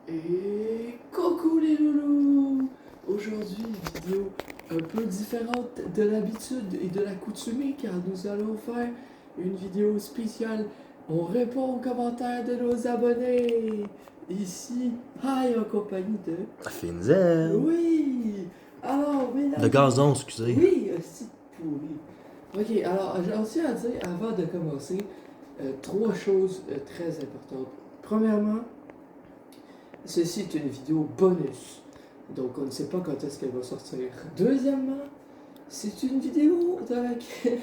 Et coucou les loulous! Aujourd'hui, une vidéo un peu différente de l'habitude et de l'accoutumée car nous allons faire une vidéo spéciale. On répond aux commentaires de nos abonnés. Ici, hi en compagnie de... Finzel. Oui! Alors, mesdames... De gazon, excusez. Oui, c'est pourri. Ok, alors, j'en tiens à dire, avant de commencer, trois choses très importantes. Premièrement, ceci est une vidéo bonus, donc on ne sait pas quand est-ce qu'elle va sortir. Deuxièmement, c'est une vidéo dans laquelle...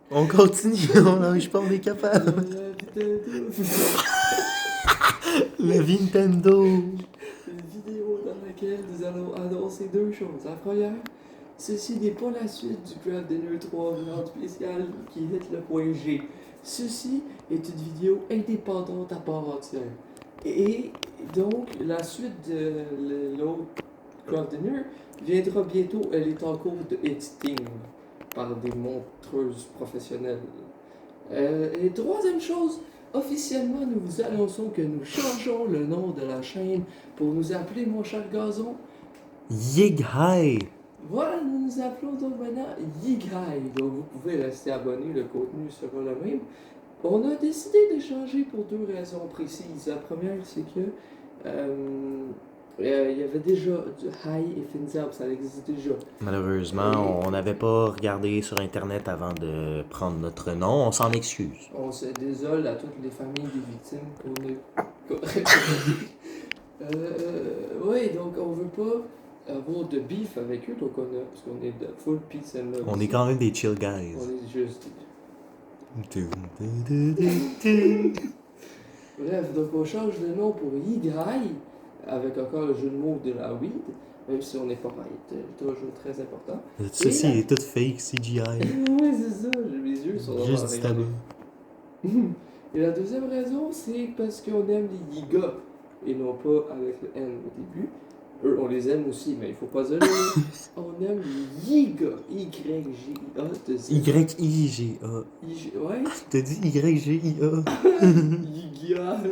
On continue, on lâche pas, on est capable. Le Nintendo. Une vidéo dans laquelle nous allons annoncer deux choses. La première, ceci n'est pas la suite du Craft Dinner 3 grande spéciale qui hit le point G. Ceci est une vidéo indépendante à part entière. Et donc, la suite de l'autre Craft Dinner viendra bientôt. Elle est en cours de editing par des montreuses professionnelles. Et troisième chose, officiellement, nous vous annonçons que nous changeons le nom de la chaîne pour nous appeler Mon Cher Gazon. Yig High. Voilà, nous nous appelons donc maintenant Yigai. Donc vous pouvez rester abonné, le contenu sera le même. On a décidé de changer pour deux raisons précises. La première, c'est que il y avait déjà du Hi et Finzab, ça existe déjà. Malheureusement, on n'avait pas regardé sur internet avant de prendre notre nom, on s'en excuse. On se désole à toutes les familles des victimes qu'on a. Oui, donc on veut pas avoir de beef avec eux, donc parce qu'on est de full peace and love. On est quand même des chill guys. On est juste. Bref, donc on change de nom pour Yigai, avec encore le jeu de mots de la weed, même si on n'est pas right, toujours très important. Ceci est tout fake, CGI. Oui, c'est ça, mes yeux sont Juste vraiment du tabac. regardés. Et la deuxième raison, c'est parce qu'on aime les Yiga, et non pas avec le N au début. Eux, on les aime aussi, mais il faut pas dire on aime les Yiga, Y-G-I-A. Y-I-G-A. Ouais. T'as dit Y-G-I-A. Yiga.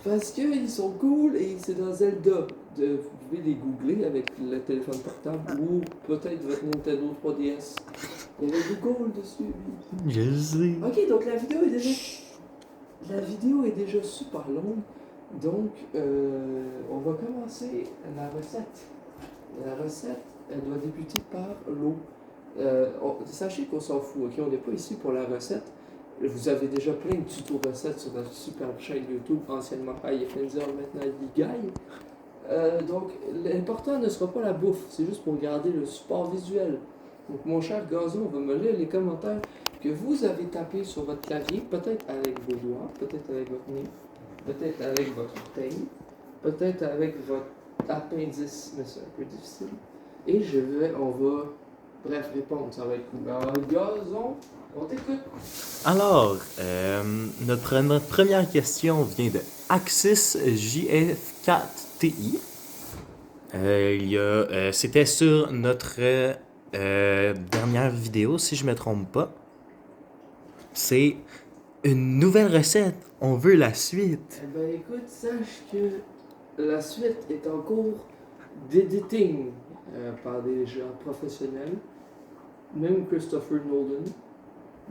Parce qu'ils sont cool et c'est dans Zelda. Vous pouvez les googler avec le téléphone portable ou peut-être votre Nintendo 3DS. Il y avait Google dessus. Je sais. Ok, donc la vidéo est déjà super longue. Donc, on va commencer la recette. La recette, elle doit débuter par l'eau. Sachez qu'on s'en fout, ok? On n'est pas ici pour la recette. Vous avez déjà plein de tutos recettes sur notre superbe chaîne YouTube, anciennement Hi Finzer, maintenant Yigai. Donc, l'important ne sera pas la bouffe, c'est juste pour garder le support visuel. Donc, mon cher Gazon va me lire les commentaires que vous avez tapés sur votre clavier, peut-être avec vos doigts, peut-être avec votre nez, peut-être avec votre orteil, peut-être avec votre appendice, mais c'est un peu difficile. Et on va, bref, répondre, ça va être cool. Alors, Gazon, on t'écoute. Alors, notre première question vient de Axis JF4TI. C'était sur notre dernière vidéo, si je me trompe pas. C'est une nouvelle recette. On veut la suite. Eh ben écoute, sache que la suite est en cours d'editing par des gens professionnels. Même Christopher Nolan,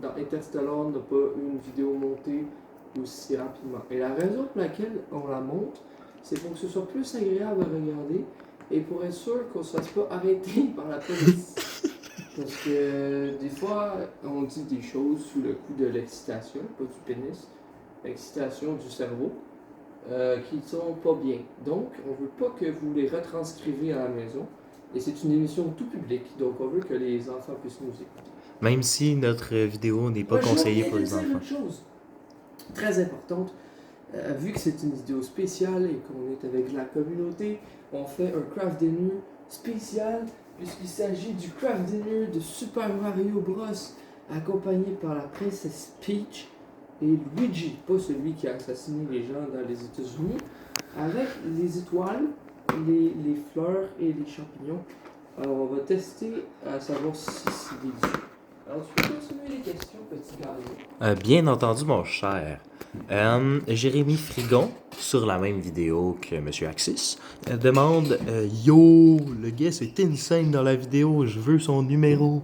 dans Interstellar, n'a pas eu une vidéo montée aussi rapidement. Et la raison pour laquelle on la monte, c'est pour que ce soit plus agréable à regarder et pour être sûr qu'on ne se fasse pas arrêter par la police. Parce que des fois, on dit des choses sous le coup de l'excitation, pas du pénis, l'excitation du cerveau, qui ne sont pas bien. Donc, on ne veut pas que vous les retranscrivez à la maison. Et c'est une émission tout public, donc on veut que les enfants puissent nous écouter. Même si notre vidéo n'est pas conseillée pour les enfants. Une chose très importante, vu que c'est une vidéo spéciale et qu'on est avec la communauté, on fait un craft dinner spécial puisqu'il s'agit du craft dinner de Super Mario Bros. Accompagné par la princesse Peach et Luigi, pas celui qui a assassiné les gens dans les États-Unis, avec les étoiles, les fleurs et les champignons. Alors on va tester à savoir si c'est délicieux. Alors, tu peux continuer les questions, petit garçon. Bien entendu, mon cher. Jérémy Frigon, sur la même vidéo que Monsieur Axis, demande Yo, le gars c'est insane dans la vidéo, je veux son numéro.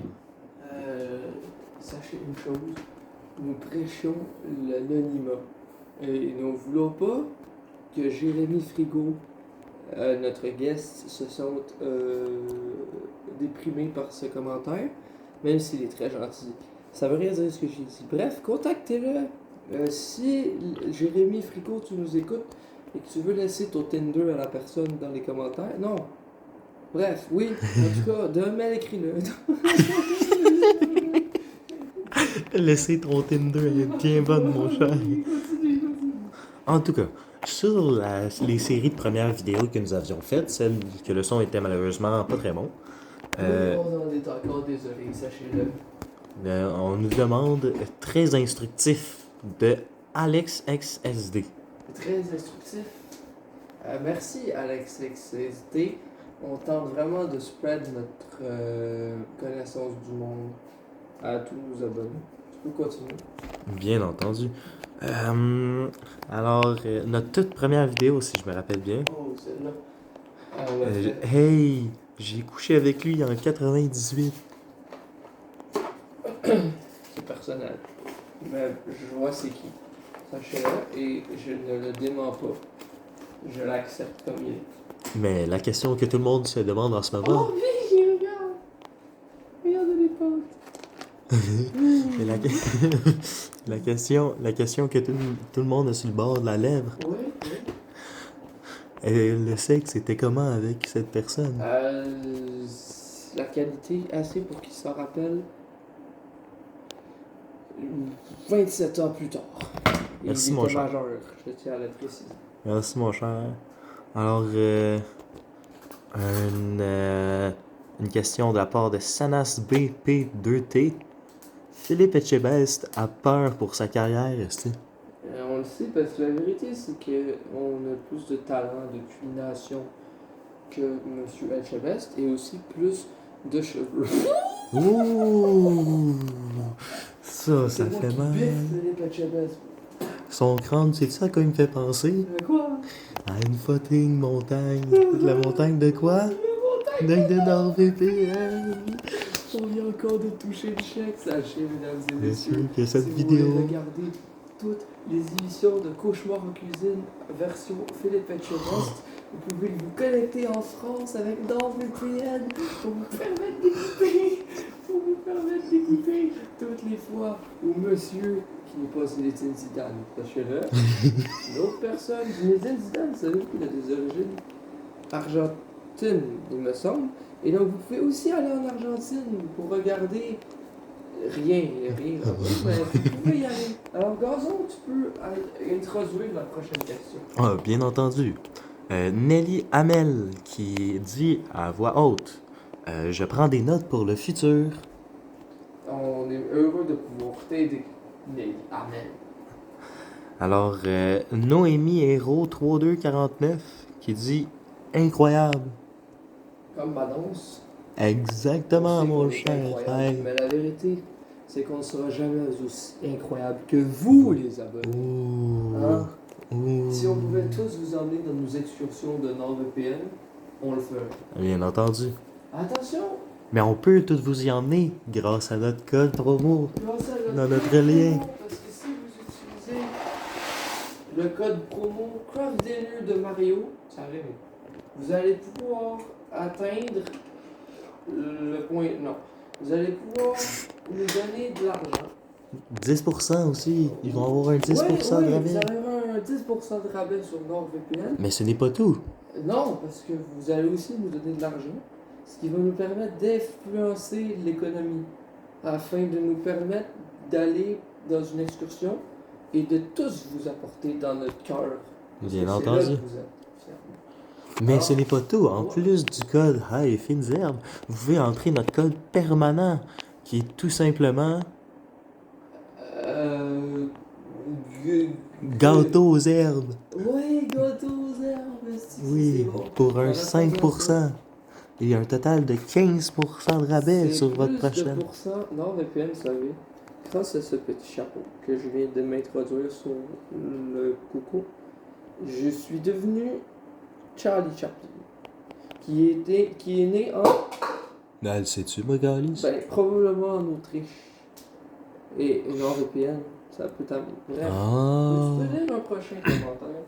Sachez une chose, nous prêchons l'anonymat. Et nous ne voulons pas que Jérémy Frigo, notre guest, se sente déprimé par ce commentaire, même s'il est très gentil. Ça veut rien dire ce que j'ai dit. Bref, contactez-le. Si Jérémy Frigo, tu nous écoutes et que tu veux laisser ton Tinder à la personne dans les commentaires, non. Bref, oui, en tout cas, demain, écris-le. Laissez ton Tinder, elle est bien bonne, mon cher. En tout cas, sur les séries de premières vidéos que nous avions faites, celles que le son était malheureusement pas très bon, On en est encore désolé, sachez-le. on nous demande très instructif de Alex XSD. Très instructif. Merci Alex XSD. On tente vraiment de spread notre connaissance du monde à tous nos abonnés. Tu peux continuer. Bien entendu. Alors, notre toute première vidéo, si je me rappelle bien. Oh, celle-là. Hey, j'ai couché avec lui en 98. C'est personnel. Mais je vois c'est qui. Sachez-le et je ne le dément pas. Je l'accepte comme il est. Mais la question que tout le monde se demande en ce moment. Oh oui, regarde! Regarde les potes. Et la question que tout le monde a sur le bord de la lèvre. Oui, oui. Et le sexe, c'était comment avec cette personne? La qualité, assez pour qu'il s'en rappelle 27 ans plus tard. Merci, il mon était cher. majeur, je tiens à le préciser. Merci, mon cher. Alors, une question de la part de Sanas BP2T. Philippe Etchebest a peur pour sa carrière, est-ce que... On le sait parce que la vérité, c'est qu'on a plus de talent de culination que M. Etchebest et aussi plus de cheveux. Ouh! Ça C'est moi fait qui mal. biffe Philippe Etchebest. Son crâne, c'est ça qu'il me fait penser? Quoi? À une fucking montagne. La montagne de quoi? De NordVPN. On vient encore de toucher le chèque, sachez, mesdames et Bien messieurs. sûr que cette si vidéo... vous voulez regarder toutes les émissions de Cauchemar en cuisine version Philippe Etchebest, vous pouvez vous connecter en France avec NordVPN pour vous permettre d'écouter. Pour vous permettre d'écouter toutes les fois où monsieur, qui n'est pas Zinedine Zidane, sachez-le, une autre personne, Zinedine Zidane, vous savez qu'il a des origines argentines, il me semble. Et donc, vous pouvez aussi aller en Argentine pour regarder rien là-bas, mais vous pouvez y aller. Alors, Gazon, tu peux introduire la prochaine question. Ah, bien entendu. Nelly Hamel qui dit à voix haute je prends des notes pour le futur. On est heureux de pouvoir t'aider, Nelly. Amen. Alors, Noémie Héros 3249 qui dit incroyable. Comme ma danse. Exactement, on sait mon qu'on est cher. incroyable, Hey. mais la vérité, c'est qu'on ne sera jamais aussi incroyable que vous, les abonnés. Ouh. Hein? Ouh. Si on pouvait tous vous emmener dans nos excursions de NordVPN, on le ferait. Bien entendu. Attention! Mais on peut tous vous y emmener grâce à notre code promo. Grâce à Dans notre lien. Parce que si vous utilisez le code promo Craft Dinner de Mario, ça arrive. Vous allez pouvoir atteindre le point. Non. Vous allez pouvoir nous donner de l'argent. 10% aussi. Ils vont avoir un 10% Oui, de rabais. vous allez avoir un 10% de rabais sur NordVPN. Mais ce n'est pas tout. Non, parce que vous allez aussi nous donner de l'argent, ce qui va nous permettre d'influencer l'économie, afin de nous permettre d'aller dans une excursion et de tous vous apporter dans notre cœur. Parce Bien que c'est entendu. là que vous êtes, finalement. Mais ce n'est pas tout. En plus du code High et Fines Herbes, vous pouvez entrer notre code permanent, qui est tout simplement gâteau aux herbes. Oui, gâteau aux herbes. Oui, c'est bon. pour un On a 5%. et un total de 15% de rabais C'est sur votre plus prochaine. de pourcents NordVPN, vous savez, grâce à ce petit chapeau que je viens de m'introduire sur le coucou, je suis devenu Charlie Chaplin, qui est né en, Ben, le sais-tu, moi, Galice? ben, probablement en Autriche. Et NordVPN, ça peut t'amener. Bref, Ah, tu peux lire un prochain commentaire.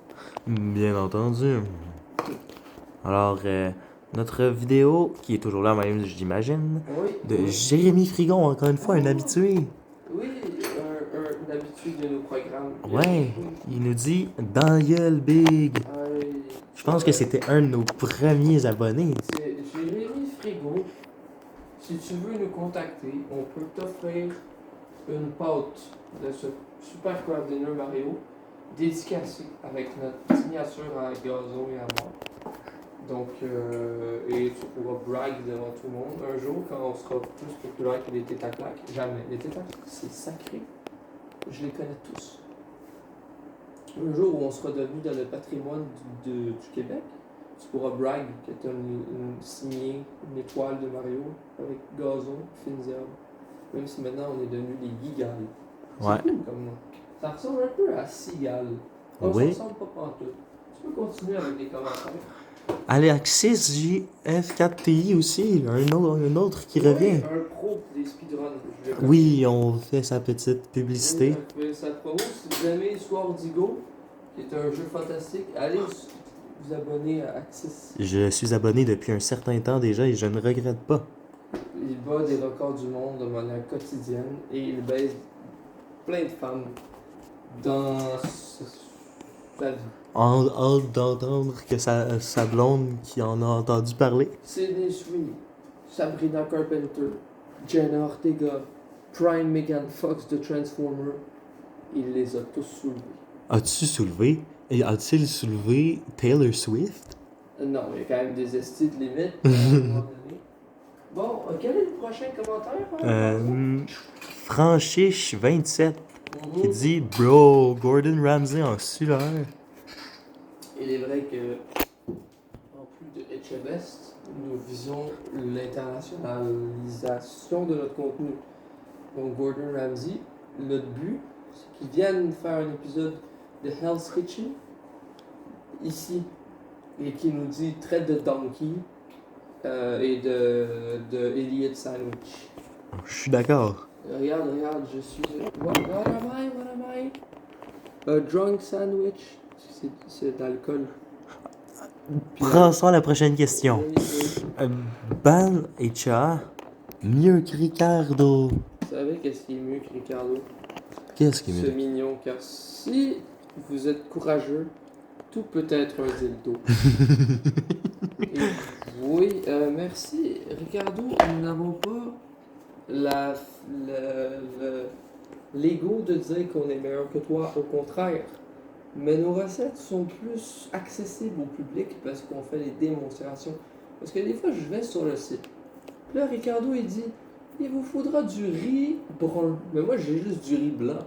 bien entendu. Alors, notre vidéo, qui est toujours là même, j'imagine, Oui, de oui. Jérémy Frigon, encore une fois, un habitué. Oui, un habitude de nos programmes. Ouais, il nous dit « Dans la gueule, Big ». Aïe, Je pense que c'était un de nos premiers abonnés. c'est Jérémy Frigo. Si tu veux nous contacter, on peut t'offrir une pâte de ce Super Craft Dinner Mario dédicacée avec notre signature à gazon et à mort. Donc, et tu pourras brag devant tout le monde. Un jour, quand on sera plus populaire que les Têtes à claques, jamais. Les Têtes à claques, c'est sacré. Je les connais tous. Un jour où on sera devenu dans le patrimoine du Québec, tu pourras brag que tu as signé une étoile de Mario avec gazon, fines herbes. Même si maintenant on est devenu des gigales. C'est Ouais. cool comme nom. Ça ressemble un peu à Cigale. On Oui. s'en ressemble pas pantoute. Tu peux continuer avec des commentaires. Alexis JF4TI aussi, un autre qui Oui, revient. un pro des speedruns. Je le connais. Oui, on fait sa petite publicité. Oui, on fait sa promo. Si vous aimez Histoire d'Igo, qui est un jeu fantastique, allez vous abonner à Axis. Je suis abonné depuis un certain temps déjà et je ne regrette pas. Il bat des records du monde de manière quotidienne et il baise plein de femmes dans sa vie. Hâte d'entendre que sa blonde qui en a entendu parler. Sydney Sweeney, Sabrina Carpenter, Jenna Ortega, Prime Megan Fox de Transformer, il les a tous soulevés. As-tu soulevé? Et a-t-il soulevé Taylor Swift? Non, il y a quand même des estis de limite. À un moment donné. Bon, quel est le prochain commentaire? Franchiche27 qui dit Bro, Gordon Ramsay en sueur. Il est vrai que, en plus de HMS, nous visons l'internationalisation de notre contenu. Donc, Gordon Ramsay, notre but, c'est qu'il vienne faire un épisode de Hell's Kitchen, ici, et qui nous dit traite de donkey et de Elliot Sandwich. Je suis d'accord. Regarde, je suis. What am I? A drunk sandwich. C'est d'alcool. Prends soin la prochaine question. Ban et Cha, mieux que Ricardo. Vous savez qu'est-ce qui est mieux que Ricardo? Qu'est-ce qui est C'est mieux? mignon, car si vous êtes courageux, tout peut être un dildo. Et oui, merci. Ricardo, nous n'avons pas l'ego de dire qu'on est meilleur que toi, au contraire. Mais nos recettes sont plus accessibles au public parce qu'on fait les démonstrations. Parce que des fois, je vais sur le site. Puis là, Ricardo, il dit il vous faudra du riz brun. Mais moi, j'ai juste du riz blanc.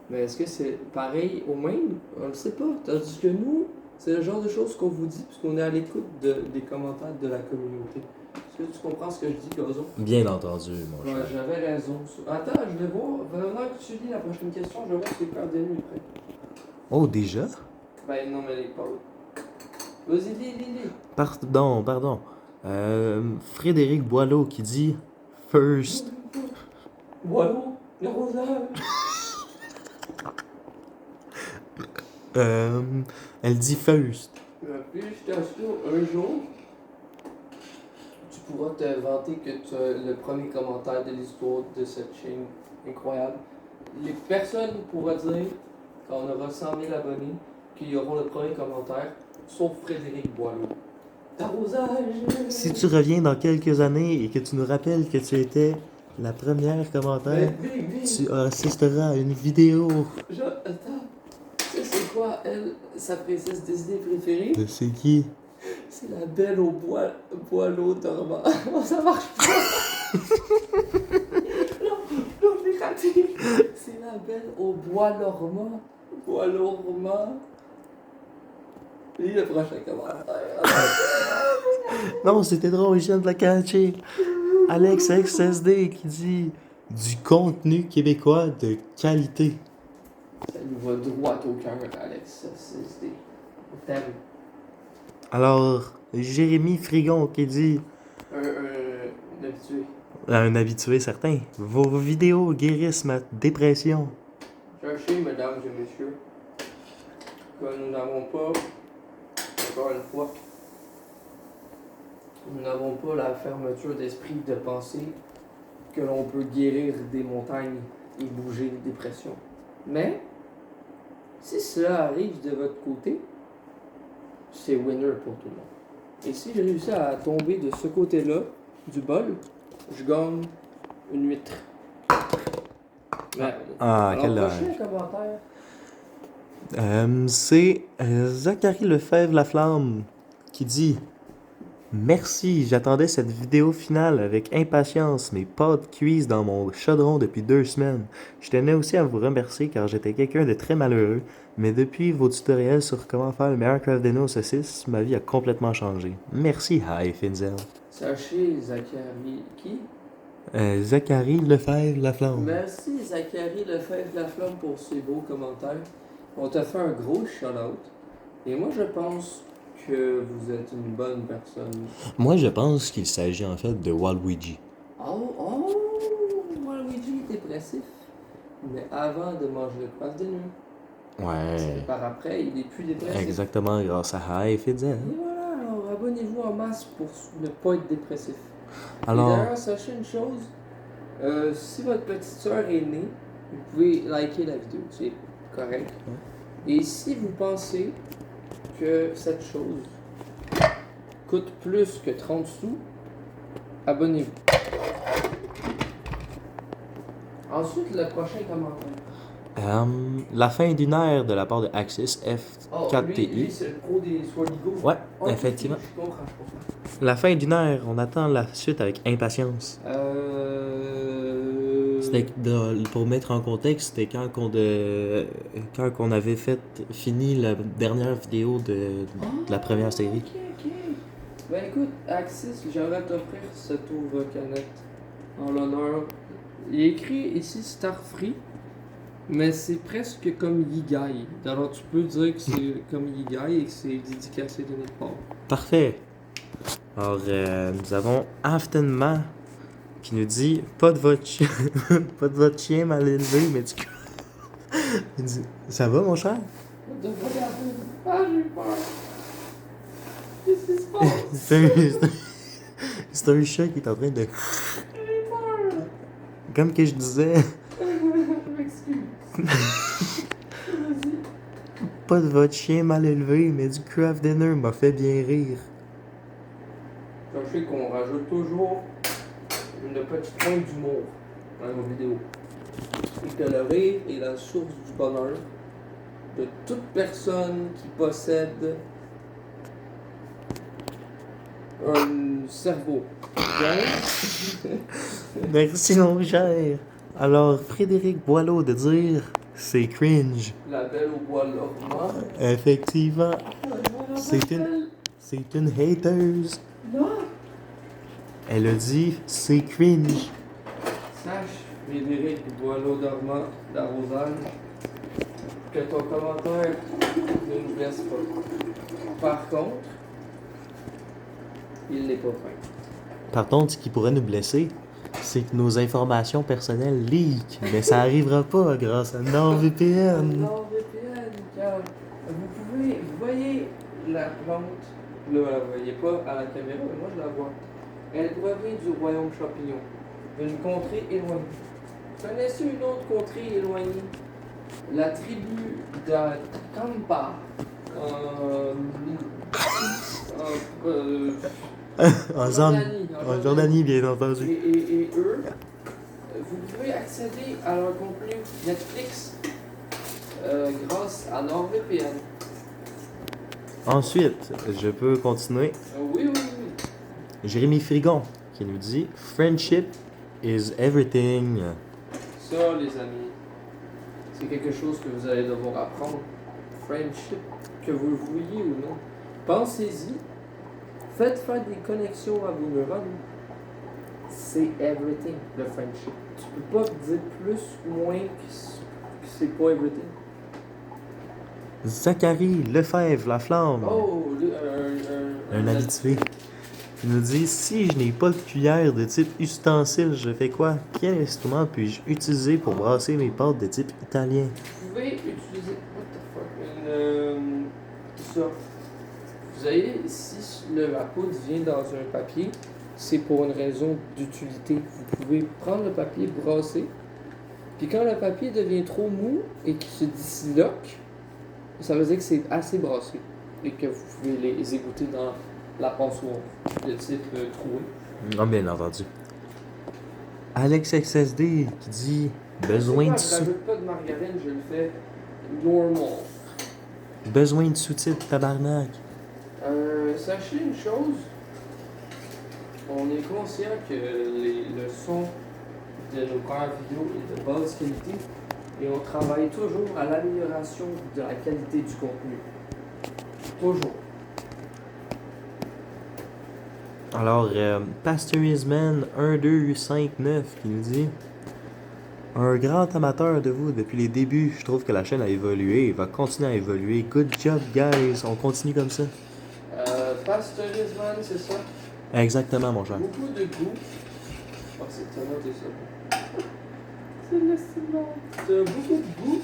Mais est-ce que c'est pareil au même? On le sait pas. Tandis que nous, c'est le genre de choses qu'on vous dit puisqu'on est à l'écoute des commentaires de la communauté. Est-ce que tu comprends ce que je dis, Gazo? Bien entendu, mon Ouais, cher. j'avais raison. Attends, je vais voir. Maintenant que tu lis la prochaine question, je vais voir si le cœur d'ennemi est prêt. Oh, déjà? Ben non, mais elle est pas là. Vas-y, lis. Pardon. Frédéric Boileau qui dit First. Boileau, le rosage. Elle dit First. Puis je t'assure, un jour, tu pourras te vanter que tu as le premier commentaire de l'histoire de cette chaîne incroyable. Les personnes pourront dire, quand on aura 100 000 abonnés, qu'ils auront le premier commentaire, sauf Frédéric Boileau. T'arrosage! Si tu reviens dans quelques années et que tu nous rappelles que tu étais la première commentaire, Vite. tu assisteras à une vidéo. Attends, tu sais c'est quoi, elle, sa princesse Disney préférée? De c'est qui? C'est la belle au boileau dormant. Ça marche pas! non, je l'ai raté! C'est la belle au bois lormant. Bois lormant. Lis le prochain commentaire. Non, c'était drôle, je viens de la catcher. Alex XSD qui dit du contenu québécois de qualité. Ça nous va droit au cœur, Alex. C'est thème. Alors, Jérémy Frigon qui dit Un habitué. un habitué certain, vos vidéos guérissent ma dépression. Cherchez, mesdames et messieurs, que nous n'avons pas, encore une fois, nous n'avons pas la fermeture d'esprit de penser que l'on peut guérir des montagnes et bouger des dépressions. Mais, si cela arrive de votre côté, c'est winner pour tout le monde. Et si je réussis à tomber de ce côté-là du bol, je gagne une huître. Mais, Ah, alors, quel prochain dommage. commentaire. C'est Zachary Lefebvre-Laflamme qui dit merci, j'attendais cette vidéo finale avec impatience. Mes pâtes cuisent dans mon chaudron depuis 2 semaines. Je tenais aussi à vous remercier car j'étais quelqu'un de très malheureux. Mais depuis vos tutoriels sur comment faire le meilleur craft dinner aux saucisses, ma vie a complètement changé. Merci, Hi Finzel. Sachez, Zachary, qui? Zachary Lefebvre-Laflamme. Merci, Zachary Lefebvre-Laflamme, pour ces beaux commentaires. On t'a fait un gros shout-out. Et moi, je pense que vous êtes une bonne personne. Moi, je pense qu'il s'agit en fait de Waluigi. Oh, Waluigi est dépressif. Mais avant de manger le craft dinner. Ouais. Par après, il est plus dépressif. Exactement, grâce à Hi Finzel. Et voilà, alors abonnez-vous en masse pour ne pas être dépressif. Alors, Et d'ailleurs, sachez une chose, si votre petite soeur est née, vous pouvez liker la vidéo, c'est correct. Et si vous pensez que cette chose coûte plus que 30 sous, abonnez-vous. Ensuite, le prochain commentaire. la fin d'une ère de la part de Axis Oh, F4TI. lui c'est le pro des Swordigo. Ouais, Oh, effectivement. Je comprends. La fin d'une ère, on attend la suite avec impatience. C'était pour mettre en contexte, c'était quand on avait fini la dernière vidéo de la première série. Ok. Ben écoute, Axis, j'aimerais t'offrir cette ouvre-canette en l'honneur. Il est écrit ici Starfree, mais c'est presque comme Yigai. Alors tu peux dire que c'est comme Yigai et que c'est dédicacé de notre part. Parfait. Alors, nous avons Aftenma qui nous dit pas de votre chien, pas de votre chien mal élevé, mais du coup. Il dit ça va, mon cher? Ah, j'ai peur. Qu'est-ce qui se passe? C'est un chat qui est en train de. J'ai peur. Comme que je disais, Je m'excuse. pas de votre chien mal élevé, mais du craft dinner m'a fait bien rire. Sachez qu'on rajoute toujours une petite pointe d'humour dans nos vidéos. Et que le rire est la source du bonheur de toute personne qui possède un cerveau. Bien? Merci, mon cher. Alors, Frédéric Boileau de dire c'est cringe. La belle au bois lormant. Effectivement, c'est une hateuse. Non! Elle a dit c'est cringe. Sache, Frédéric Boileau-Dormant d'Arrosage, que ton commentaire ne nous blesse pas. Par contre, il n'est pas fin. Par contre, ce qui pourrait nous blesser, c'est que nos informations personnelles leak. Mais ça arrivera pas grâce à NordVPN. NordVPN, car vous voyez la plante, là, vous la voyez pas à la caméra, mais moi je la vois. Elle provient du royaume champignon, d'une contrée éloignée. Connaissez une autre contrée éloignée? La tribu d'Akampa. En Jordanie, bien entendu. Et eux, vous pouvez accéder à leur contenu Netflix grâce à NordVPN. Ensuite, je peux continuer. Oui. Jérémy Frigon qui nous dit Friendship is everything. Ça, les amis, c'est quelque chose que vous allez devoir apprendre. Friendship, que vous le vouliez ou non. Pensez-y. Faites faire des connexions à vos neurones. C'est everything, le friendship. Tu peux pas dire plus ou moins que c'est pas everything. Zachary Lefebvre, la flamme. Oh, Un habitué. Il nous dit si je n'ai pas de cuillère de type ustensile, je fais quoi? Quel instrument puis-je utiliser pour brasser mes pâtes de type italien? Vous pouvez utiliser. What the fuck? Ça. Vous voyez, si la poudre vient dans un papier, c'est pour une raison d'utilité. Vous pouvez prendre le papier, brasser, puis quand le papier devient trop mou et qu'il se disloque, ça veut dire que c'est assez brassé et que vous pouvez les égoutter dans la passoire de type troué. Non, bien entendu. Alex XSD qui dit besoin de Je rajoute pas de margarine, je le fais normal. besoin de sous-titres, tabarnak. Sachez une chose, on est conscient que le son de nos premières vidéos est de basse qualité et on travaille toujours à l'amélioration de la qualité du contenu. Toujours. Alors, Pasteurisman 1259 qui nous dit un grand amateur de vous depuis les débuts. Je trouve que la chaîne a évolué et va continuer à évoluer. Good job, guys. On continue comme ça. Pasteurisman, c'est ça? Exactement, mon cher. Beaucoup de goût. Oh, c'est tellement ça. C'est le ciment. C'est beaucoup de goût.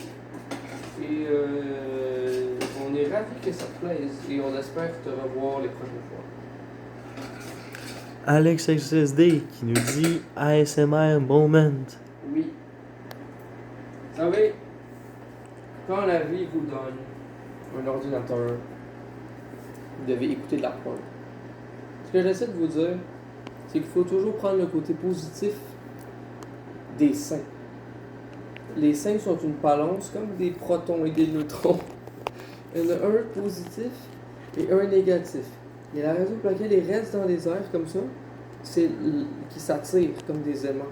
Et on est ravis que ça te plaise. Et on espère te revoir les prochaines fois. Alex XSD qui nous dit ASMR moment. Oui. Vous savez, quand la vie vous donne un ordinateur, vous devez écouter de la porn. Ce que j'essaie de vous dire, c'est qu'il faut toujours prendre le côté positif des seins. Les seins sont une balance comme des protons et des neutrons. Il y en a un positif et un négatif. Et la raison pour laquelle ils restent dans les airs comme ça, c'est qu'ils s'attirent comme des aimants.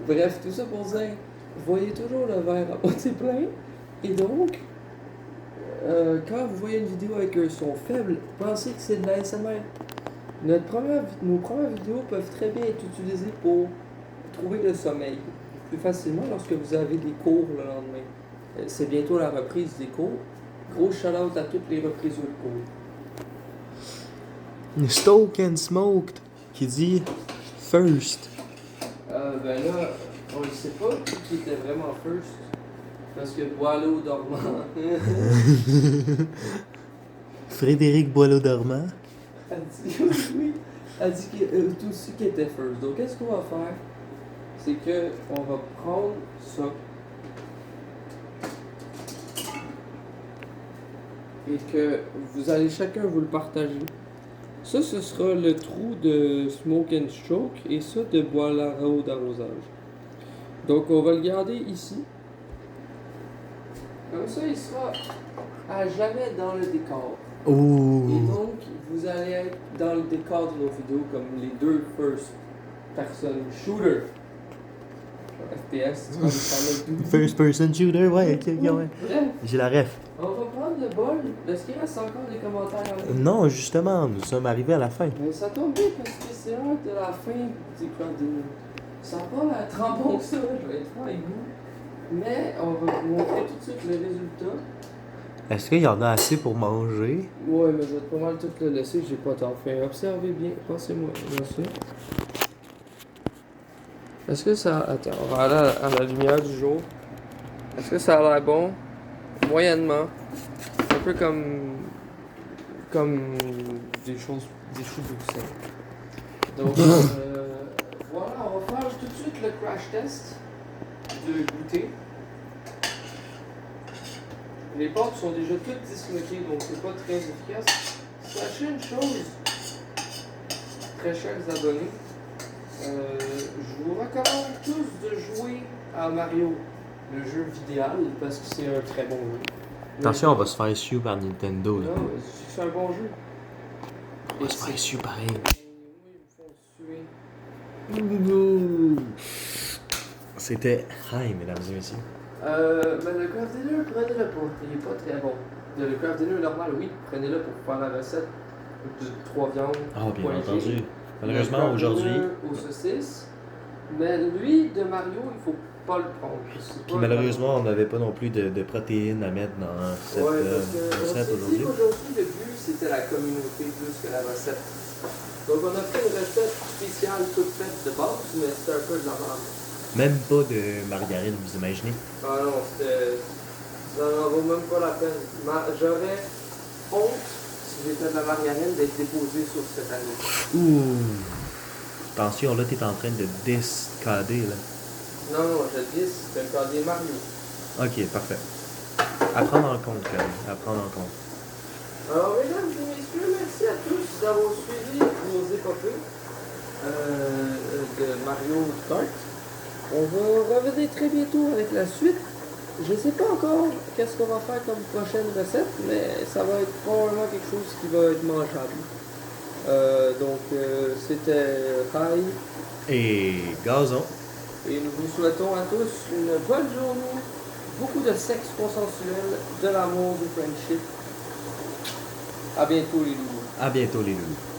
Bref, tout ça pour dire, voyez toujours le verre à moitié plein. Et donc, quand vous voyez une vidéo avec un son faible, pensez que c'est de la l'ASMR. Nos premières vidéos peuvent très bien être utilisées pour trouver le sommeil plus facilement lorsque vous avez des cours le lendemain. C'est bientôt la reprise des cours. Gros shout-out à toutes les reprises de cours. Stoke and Smoked qui dit first. Ben là, on ne sait pas qui était vraiment first. Parce que Boileau dormant. Frédéric Boileau-Dormant. Elle dit oui. Elle dit tout ce qui était first. Donc qu'est-ce qu'on va faire? C'est que on va prendre ça. Et que vous allez chacun vous le partager. Ça, ce sera le trou de Smoke and Stroke et ça de Boileau d'arrosage. Donc on va le garder ici. Comme ça, il sera à jamais dans le décor. Ouh. Et donc, vous allez être dans le décor de nos vidéos comme les deux first person shooter. FPS, tu vas nous parler First person shooter, ouais, ok, ouais. Bref, J'ai la ref. on va prendre le bol. Est-ce qu'il reste encore des commentaires à lire? Non, justement, nous sommes arrivés à la fin. Mais ça tombe bien parce que c'est l'heure de la fin du code. Ça va pas être trop bon que ça, je vais être franc avec vous. Mais on va vous montrer tout de suite le résultat. Est-ce qu'il y en a assez pour manger? Ouais, mais je vais pas mal tout le laisser, j'ai pas tant fait. Observez bien, pensez-moi, bien sûr. Est-ce que ça... Attends, on va aller à la lumière du jour. Est-ce que ça a l'air bon? Moyennement. Un peu comme des choses, des choux douces. Donc, voilà, on va faire tout de suite le crash test de goûter. Les portes sont déjà toutes disloquées, donc c'est pas très efficace. Sachez une chose, très chers abonnés, je vous recommande tous de jouer à Mario, le jeu vidéal, parce que c'est un très bon jeu. Attention, on va se faire issue par Nintendo. Là. Non, c'est un bon jeu. On va se faire issue pareil. Oui, ils me font suer. C'était Hi, mesdames et messieurs. Mais le craft dinner, prenez-le pas. Il est pas très bon. Le craft dinner normal, oui, prenez-le pour faire la recette de 3 viandes. Ah, bien point G. entendu. Le Malheureusement, craft aujourd'hui. dinner aux saucisses. Mais lui, de Mario, il faut pas le prendre. C'est Puis pas malheureusement, on n'avait pas non plus de protéines à mettre dans cette Ouais, parce que on recette s'est dit aujourd'hui. qu'aujourd'hui, le but, c'était la communauté plus que la recette. Donc, on a fait une recette spéciale toute faite de base, mais c'était un peu de la merde. Même pas de margarine, vous imaginez? Ah non, c'était. Ça n'en vaut même pas la peine. J'aurais honte, si j'étais de la margarine, d'être déposée sur cette année. Ouh! Attention, là, t'es en train de discader, là. Non, non, je dis, c'est un cadet Mario. Ok, parfait. À prendre en compte, quand même. À prendre en compte. Alors, mesdames et messieurs, merci à tous d'avoir suivi nos épopées de Mario Kart. On va revenir très bientôt avec la suite. Je ne sais pas encore qu'est-ce qu'on va faire comme prochaine recette, mais ça va être probablement quelque chose qui va être mangeable. C'était Rai, Et gazon. et nous vous souhaitons à tous une bonne journée, beaucoup de sexe consensuel, de l'amour, du friendship. À bientôt les loulous. À bientôt, les loulous.